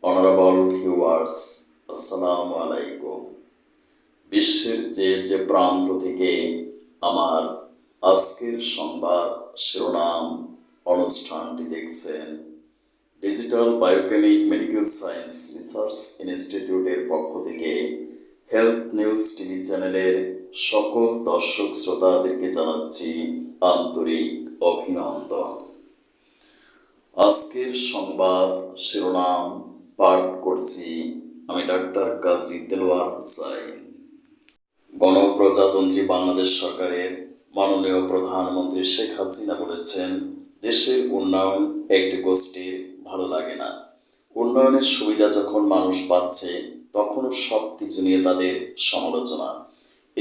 Honourable viewers, আসসালামু আলাইকুম। বিশ্বের যে প্রান্ত থেকে আমার আজকের সংবাদ শিরোনাম অনুষ্ঠানটি দেখছেন, digital biochemic medical science research ইনস্টিটিউটের পক্ষ থেকে হেলথ নিউজ টিভি চ্যানেলের সকল দর্শক শ্রোতাদেরকে জানাচ্ছি আন্তরিক অভিনন্দন। আজকের সংবাদ শিরোনাম পাঠ করছি আমি ডাক্তার কাজী দেলোয়ার হোসাইন। গণপ্রজাতন্ত্রী বাংলাদেশ সরকারের মাননীয় প্রধানমন্ত্রী শেখ হাসিনা বলেছেন, দেশের উন্নয়ন একটি গোষ্ঠীর ভালো লাগে না। উন্নয়নের সুবিধা যখন মানুষ পাচ্ছে তখনও সব কিছু নিয়ে তাদের সমালোচনা।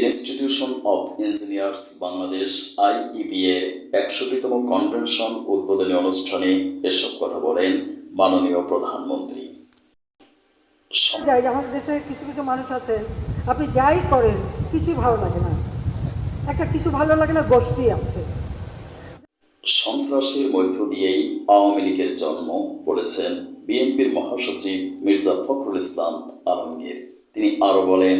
Institution of engineers Bangladesh IEB এর 61তম কনভেনশন উদ্বোধনী অনুষ্ঠানে এসব কথা বলেন মাননীয় প্রধানমন্ত্রী। আমাদের দেশে কিছু কিছু মানুষ আছেন, আপনি যাই করেন কিছু ভালো লাগে না, কিছু ভালো লাগে না, গোষ্ঠী আছে। সন্ত্রাসের মধ্য দিয়েই আওয়ামী লীগের জন্ম বলেছেন বিএনপির মহাসচিব মির্জা ফখরুল ইসলাম আলমগীর। তিনি আরও বলেন,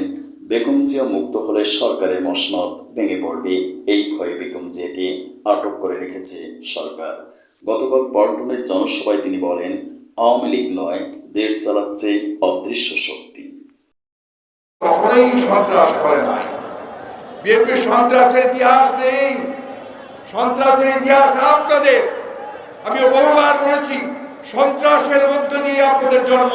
বেগম জিয়া মুক্ত হলে সরকারের মসনদ ভেঙে পড়বে, এই ভয়ে বেগম জিয়াকে আটক করে রেখেছে সরকার। গতকাল পল্টনের জনসভায় তিনি বলেন, আওয়ামী লীগ নয়, দেশ চালাচ্ছে অদৃশ্য শক্তি। কখনোই সন্ত্রাস করে নাই, বিএনপির সন্ত্রাসের ইতিহাস নেই। সন্ত্রাসের ইতিহাস আপনাদের, আমি বহুবার বলেছি, সন্ত্রাসের মধ্য দিয়ে আপনাদের জন্ম।